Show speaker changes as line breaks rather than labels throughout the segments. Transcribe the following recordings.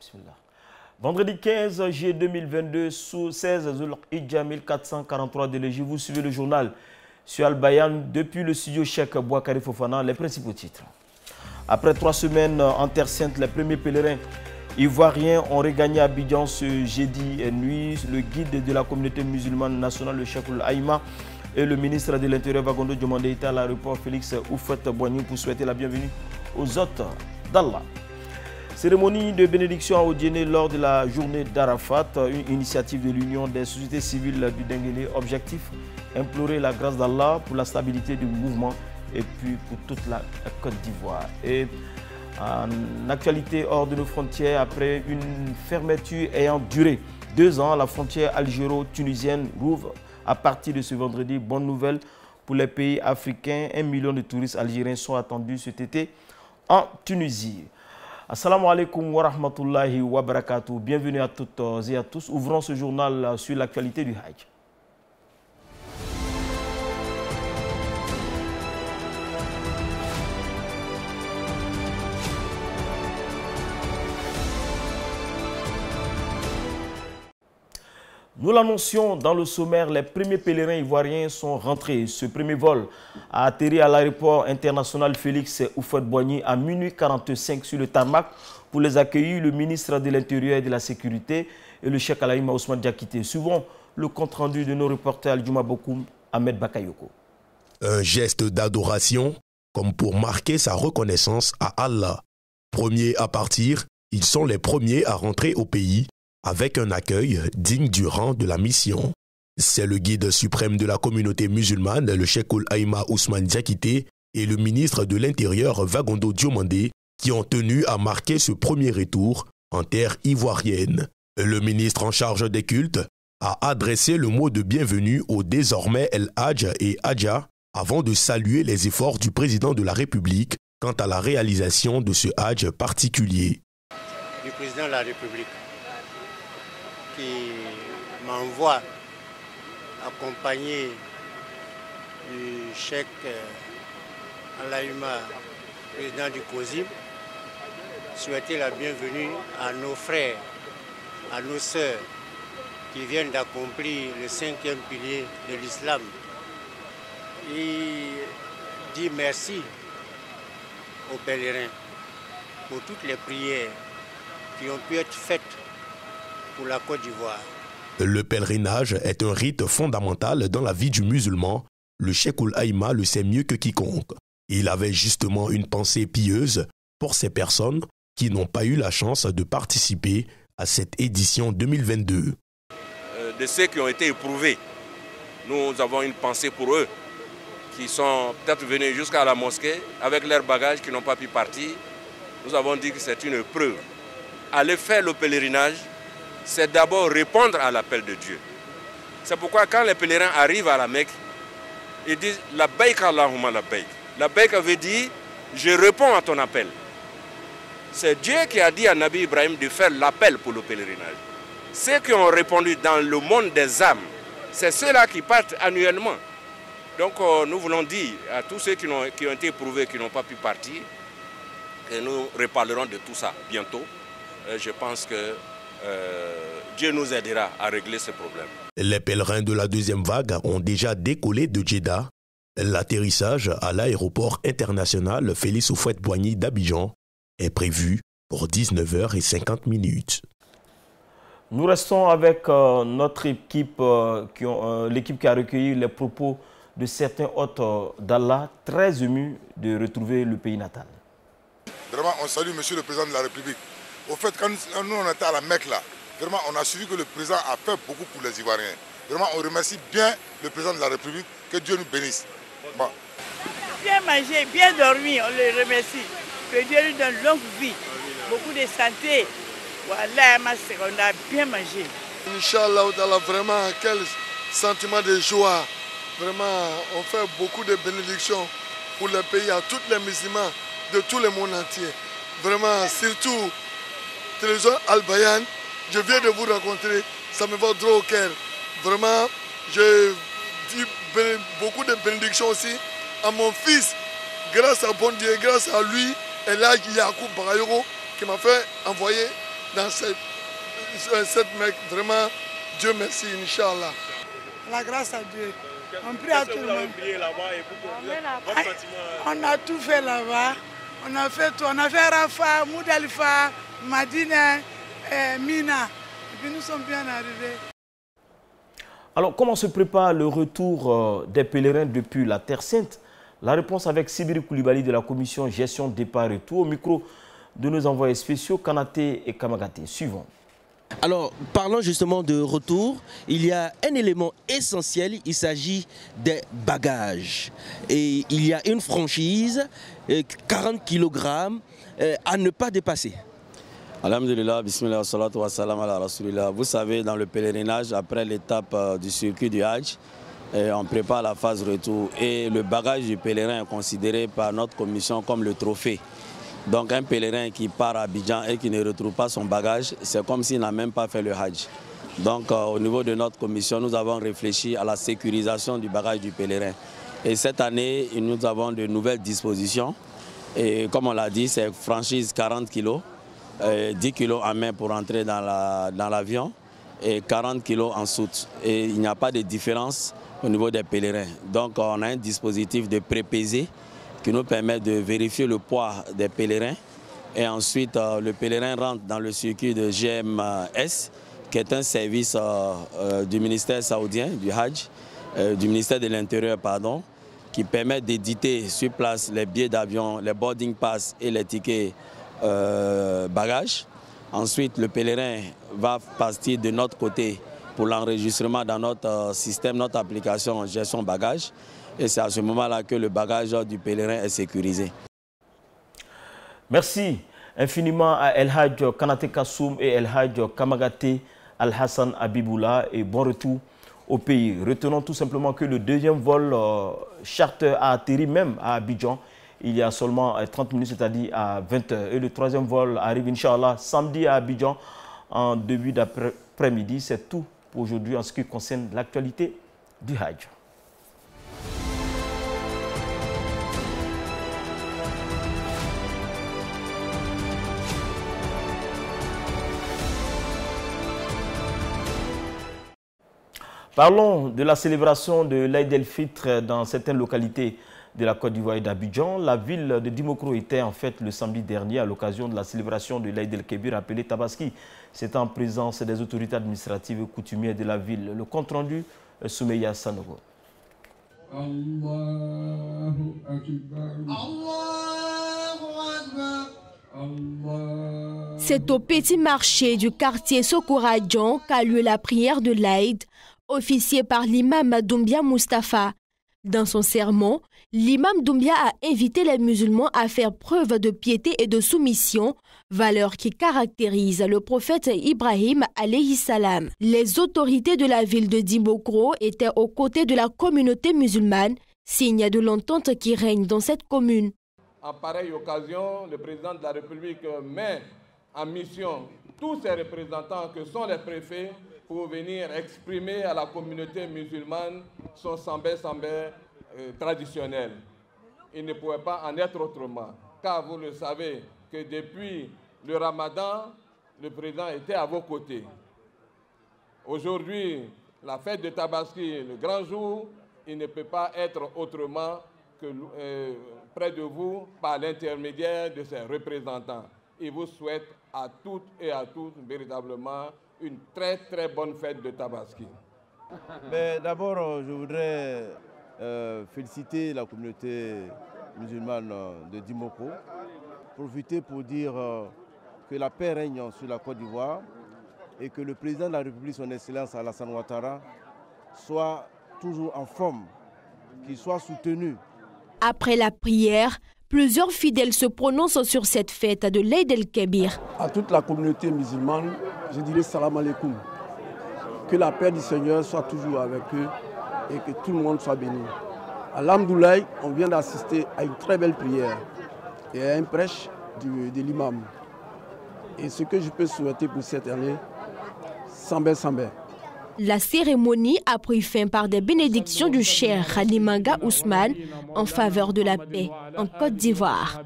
Bismillah. Vendredi 15 juillet 2022, sous 16 Zul-Hidja 1443 de l'Égypte, vous suivez le journal sur Al-Bayan depuis le studio Cheikh Bouakari Fofana. Les principaux titres. Après 3 semaines en Terre Sainte, les premiers pèlerins ivoiriens ont regagné Abidjan ce jeudi nuit. Le guide de la communauté musulmane nationale, le Cheikh Aïma, et le ministre de l'Intérieur, Vagondo Diomandé, étaient à l'aéroport Félix Houphouët-Boigny pour souhaiter la bienvenue aux hôtes d'Allah. Cérémonie de bénédiction à Odiéné lors de la journée d'Arafat, une initiative de l'Union des sociétés civiles du Denguélé. Objectif, implorer la grâce d'Allah pour la stabilité du mouvement et puis pour toute la Côte d'Ivoire. Et en actualité hors de nos frontières, après une fermeture ayant duré 2 ans, la frontière algéro-tunisienne rouvre à partir de ce vendredi. Bonne nouvelle pour les pays africains. 1 million de touristes algériens sont attendus cet été en Tunisie. Assalamu alaikum wa rahmatullahi wa barakatuh. Bienvenue à toutes et à tous. Ouvrons ce journal sur l'actualité du Hajj. Nous l'annoncions dans le sommaire, les premiers pèlerins ivoiriens sont rentrés. Ce premier vol a atterri à l'aéroport international Félix Houphouët-Boigny à minuit 45 sur le tarmac pour les accueillir le ministre de l'Intérieur et de la Sécurité et le Cheikh Alaïma Ousmane Diakité. Suivons le compte-rendu de nos reporters Al-Djouma Bokoum, Ahmed Bakayoko.
Un geste d'adoration comme pour marquer sa reconnaissance à Allah. Premiers à partir, ils sont les premiers à rentrer au pays avec un accueil digne du rang de la mission. C'est le guide suprême de la communauté musulmane, le Cheikh Aïma Ousmane Diakité, et le ministre de l'Intérieur, Vagondo Diomandé, qui ont tenu à marquer ce premier retour en terre ivoirienne. Le ministre en charge des cultes a adressé le mot de bienvenue au désormais El Hadj et Hadja avant de saluer les efforts du président de la République quant à la réalisation de ce Hadj particulier.
Du président de la République qui m'envoie accompagné du Cheikh Alaïma, président du COSIM, souhaiter la bienvenue à nos frères, à nos sœurs qui viennent d'accomplir le 5e pilier de l'islam. Et dire merci aux pèlerins pour toutes les prières qui ont pu être faites pour la Côte d'Ivoire.
Le pèlerinage est un rite fondamental dans la vie du musulman. Le Cheikh Aïma le sait mieux que quiconque. Il avait justement une pensée pieuse pour ces personnes qui n'ont pas eu la chance de participer à cette édition 2022.
De ceux qui ont été éprouvés, nous avons une pensée pour eux, qui sont peut-être venus jusqu'à la mosquée avec leurs bagages, qui n'ont pas pu partir. Nous avons dit que c'est une preuve. Aller faire le pèlerinage, c'est d'abord répondre à l'appel de Dieu. C'est pourquoi quand les pèlerins arrivent à la Mecque, ils disent « Labbaïk Allahumma labbaïk ». Labbaïk veut dire « Je réponds à ton appel ». C'est Dieu qui a dit à Nabi Ibrahim de faire l'appel pour le pèlerinage. Ceux qui ont répondu dans le monde des âmes, c'est ceux-là qui partent annuellement. Donc nous voulons dire à tous ceux qui ont été éprouvés, qui n'ont pas pu partir, que nous reparlerons de tout ça bientôt. Je pense que Dieu nous aidera à régler ce problème.
Les pèlerins de la deuxième vague ont déjà décollé de Djeddah. L'atterrissage à l'aéroport international Félix Houphouët-Boigny d'Abidjan est prévu pour 19h50.
Nous restons avec notre équipe, l'équipe qui a recueilli les propos de certains hôtes d'Allah, très émus de retrouver le pays natal.
Vraiment, on salue Monsieur le Président de la République. Au fait, quand nous on était à la Mecque là, vraiment on a suivi que le président a fait beaucoup pour les Ivoiriens. Vraiment, on remercie bien le président de la République, que Dieu nous bénisse. Bon.
Bien manger, bien dormir, on le remercie. Que Dieu lui donne longue vie, beaucoup de santé. Voilà, on a bien mangé.
Inch'Allah, vraiment, quel sentiment de joie. Vraiment, on fait beaucoup de bénédictions pour le pays, à tous les musulmans de tout le monde entier. Vraiment, surtout, télévision Al-Bayan, je viens de vous rencontrer, ça me va droit au cœur. Vraiment, je dis beaucoup de bénédictions aussi à mon fils, grâce à bon Dieu, grâce à lui, El Hadj Yacoub Bagayoko, qui m'a fait envoyer dans cette Mecque. Vraiment, Dieu merci, Inch'Allah.
La grâce à Dieu. On prie à tout le monde. On a tout fait là-bas. On a fait tout. On a fait Rafah, Moudalifa, Madina, Mina. Et puis nous sommes bien arrivés.
Alors, comment se prépare le retour des pèlerins depuis la Terre Sainte? La réponse avec Sibiri Koulibaly de la commission gestion départ-retour au micro de nos envoyés spéciaux Kanaté et Kamagaté. Suivons.
Alors, parlons justement de retour, il y a un élément essentiel, il s'agit des bagages. Et il y a une franchise, 40 kg à ne pas dépasser.
Alhamdulillah, bismillah, salatu wa salam ala rasulillah. Vous savez, dans le pèlerinage, après l'étape du circuit du Hajj, on prépare la phase retour. Et le bagage du pèlerin est considéré par notre commission comme le trophée. Donc un pèlerin qui part à Abidjan et qui ne retrouve pas son bagage, c'est comme s'il n'a même pas fait le Hajj. Donc au niveau de notre commission, nous avons réfléchi à la sécurisation du bagage du pèlerin. Et cette année, nous avons de nouvelles dispositions. Et comme on l'a dit, c'est franchise 40 kg, 10 kg en main pour entrer dans l'avion et 40 kg en soute. Et il n'y a pas de différence au niveau des pèlerins. Donc on a un dispositif de pré-pesée qui nous permet de vérifier le poids des pèlerins. Et ensuite, le pèlerin rentre dans le circuit de GMS, qui est un service du ministère saoudien, du Hajj, du ministère de l'Intérieur, pardon, qui permet d'éditer sur place les billets d'avion, les boarding pass et les tickets bagages. Ensuite, le pèlerin va partir de notre côté pour l'enregistrement dans notre système, notre application gestion bagage. Et c'est à ce moment-là que le bagage du pèlerin est sécurisé.
Merci infiniment à El Hadj Kanaté Kassoum et El Hadj Kamagaté Al-Hassan Abiboula et bon retour au pays. Retenons tout simplement que le deuxième vol charter a atterri même à Abidjan il y a seulement 30 minutes, c'est-à-dire à 20h. Et le troisième vol arrive, Inch'Allah, samedi à Abidjan en début d'après-midi. C'est tout pour aujourd'hui en ce qui concerne l'actualité du Hajj. Parlons de la célébration de l'Aïd el-Fitr dans certaines localités de la Côte d'Ivoire et d'Abidjan. La ville de Dimokro était en fait le samedi dernier à l'occasion de la célébration de l'Aïd el-Kébir appelé Tabaski. C'est en présence des autorités administratives et coutumières de la ville. Le compte rendu, Soumeya Sanogo.
C'est au petit marché du quartier Sokoradjan qu'a lieu la prière de l'Aïd, officiée par l'imam Doumbia Mustafa. Dans son sermon, l'imam Doumbia a invité les musulmans à faire preuve de piété et de soumission, valeurs qui caractérisent le prophète Ibrahim alayhi salam. Les autorités de la ville de Dimokro étaient aux côtés de la communauté musulmane, signe de l'entente qui règne dans cette commune.
En pareille occasion, le président de la République met en mission tous ses représentants que sont les préfets pour venir exprimer à la communauté musulmane son sambé traditionnel. Il ne pouvait pas en être autrement, car vous le savez que depuis le Ramadan, le président était à vos côtés. Aujourd'hui, la fête de Tabaski, le grand jour, il ne peut pas être autrement que près de vous par l'intermédiaire de ses représentants. Il vous souhaite à toutes et à tous véritablement une très très bonne fête de Tabaski.
D'abord, je voudrais féliciter la communauté musulmane de Dimokro, profiter pour dire que la paix règne sur la Côte d'Ivoire et que le président de la République, son Excellence Alassane Ouattara, soit toujours en forme, qu'il soit soutenu.
Après la prière, plusieurs fidèles se prononcent sur cette fête de l'Aïd el-Kébir.
À toute la communauté musulmane, je dirais salam alaikum. Que la paix du Seigneur soit toujours avec eux et que tout le monde soit béni. Alhamdoulilah, on vient d'assister à une très belle prière et à un prêche de l'imam. Et ce que je peux souhaiter pour cette année, Sambé Sambé.
La cérémonie a pris fin par des bénédictions du cheikh Khalimanga Ousmane en faveur de la paix en Côte d'Ivoire.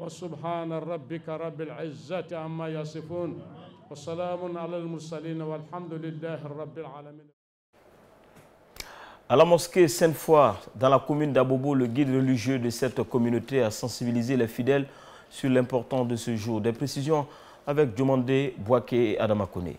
وسبحان ربك رب العزة عما يصفون وسلام على المرسلين والحمد لله رب العالمين.
À la mosquée Sainte-Foy, dans la commune d'Abobo, le guide religieux de cette communauté a sensibilisé les fidèles sur l'importance de ce jour. Des précisions avec Diomandé Bouaké et Adama Kone.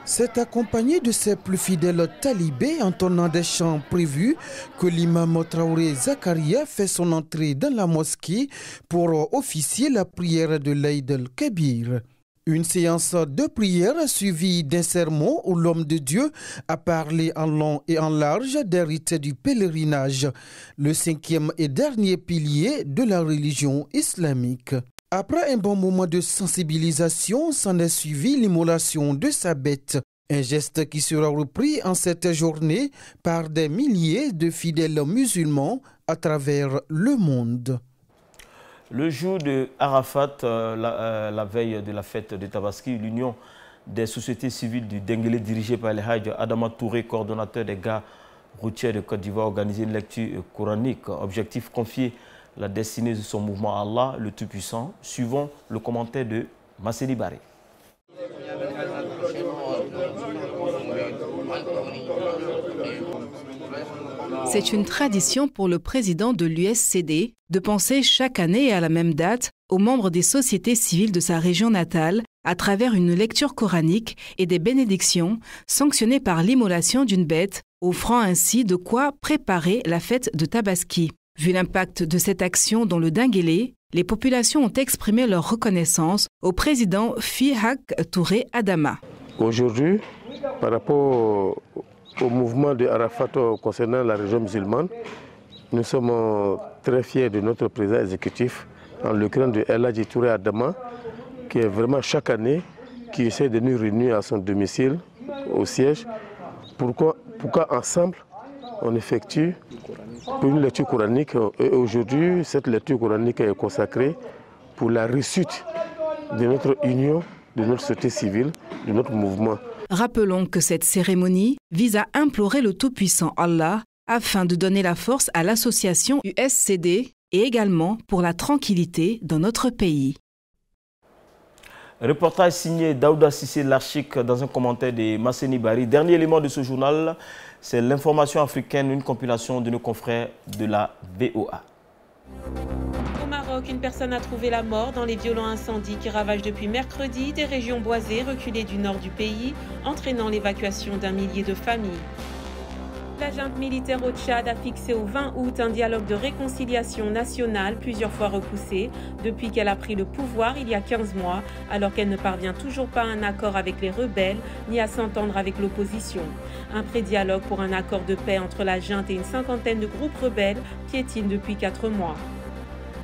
C'est accompagné de ses plus fidèles talibés entonnant des chants prévus que l'imam Traoré Zakaria fait son entrée dans la mosquée pour officier la prière de l'Aïd el-Kabir. Une séance de prière suivie d'un sermon où l'homme de Dieu a parlé en long et en large des rites du pèlerinage, le cinquième et dernier pilier de la religion islamique. Après un bon moment de sensibilisation, s'en est suivi l'immolation de sa bête. Un geste qui sera repris en cette journée par des milliers de fidèles musulmans à travers le monde.
Le jour de Arafat, la veille de la fête de Tabaski, l'Union des sociétés civiles du Denguélé dirigée par le Hajj Adama Touré, coordonnateur des gares routiers de Côte d'Ivoire, organisé une lecture coranique. Objectif confier la destinée de son mouvement à Allah, le Tout-Puissant. Suivons le commentaire de Masseni Baré.
C'est une tradition pour le président de l'USCD de penser chaque année et à la même date aux membres des sociétés civiles de sa région natale à travers une lecture coranique et des bénédictions sanctionnées par l'immolation d'une bête, offrant ainsi de quoi préparer la fête de Tabaski. Vu l'impact de cette action dans le Denguélé, les populations ont exprimé leur reconnaissance au président Fihak Touré Adama.
Aujourd'hui, par rapport au mouvement de Arafat concernant la région musulmane, nous sommes très fiers de notre président exécutif, en l'occurrence de El Hadji Touré Adama, qui est vraiment chaque année, qui essaie de nous réunir à son domicile, au siège. Pourquoi ensemble on effectue une lecture coranique. Et aujourd'hui, cette lecture coranique est consacrée pour la réussite de notre union, de notre société civile, de notre mouvement.
Rappelons que cette cérémonie vise à implorer le Tout-Puissant Allah afin de donner la force à l'association USCD et également pour la tranquillité dans notre pays.
Reportage signé Daouda Sissé Larchik dans un commentaire de Masseni Bari. Dernier élément de ce journal, c'est l'information africaine, une compilation de nos confrères de la VOA.
Au Maroc, une personne a trouvé la mort dans les violents incendies qui ravagent depuis mercredi des régions boisées reculées du nord du pays, entraînant l'évacuation d'un millier de familles. La junte militaire au Tchad a fixé au 20 août un dialogue de réconciliation nationale plusieurs fois repoussé depuis qu'elle a pris le pouvoir il y a 15 mois, alors qu'elle ne parvient toujours pas à un accord avec les rebelles ni à s'entendre avec l'opposition. Un pré-dialogue pour un accord de paix entre la junte et une cinquantaine de groupes rebelles piétine depuis 4 mois.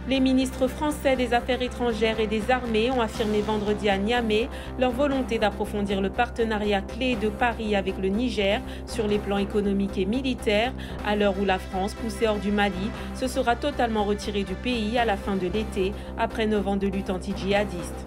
Les ministres français des Affaires étrangères et des Armées ont affirmé vendredi à Niamey leur volonté d'approfondir le partenariat clé de Paris avec le Niger sur les plans économiques et militaires, à l'heure où la France, poussée hors du Mali, se sera totalement retirée du pays à la fin de l'été, après 9 ans de lutte anti-djihadiste.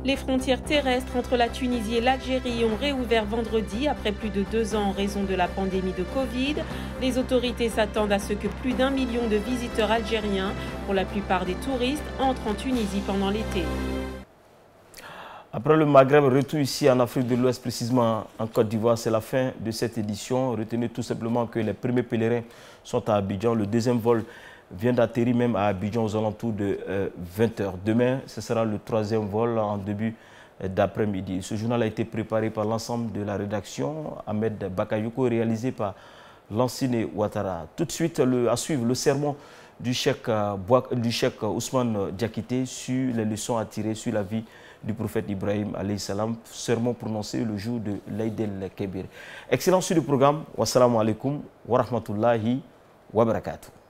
Les frontières terrestres entre la Tunisie et l'Algérie ont réouvert vendredi après plus de 2 ans en raison de la pandémie de Covid. Les autorités s'attendent à ce que plus d'1 million de visiteurs algériens, pour la plupart des touristes, entrent en Tunisie pendant l'été.
Après le Maghreb, retour ici en Afrique de l'Ouest, précisément en Côte d'Ivoire, c'est la fin de cette édition. Retenez tout simplement que les premiers pèlerins sont à Abidjan. Le deuxième vol vient d'atterrir même à Abidjan aux alentours de 20h. Demain, ce sera le 3e vol en début d'après-midi. Ce journal a été préparé par l'ensemble de la rédaction, Ahmed Bakayoko, réalisé par Lansine Ouattara. Tout de suite, à suivre le sermon du cheikh Ousmane Diakité sur les leçons à tirer sur la vie du prophète Ibrahim alayhi salam, sermon prononcé le jour de l'Aïd el-Kébir. Excellent sur le programme. Wassalamu alaikum wa rahmatullahi wa barakatuh.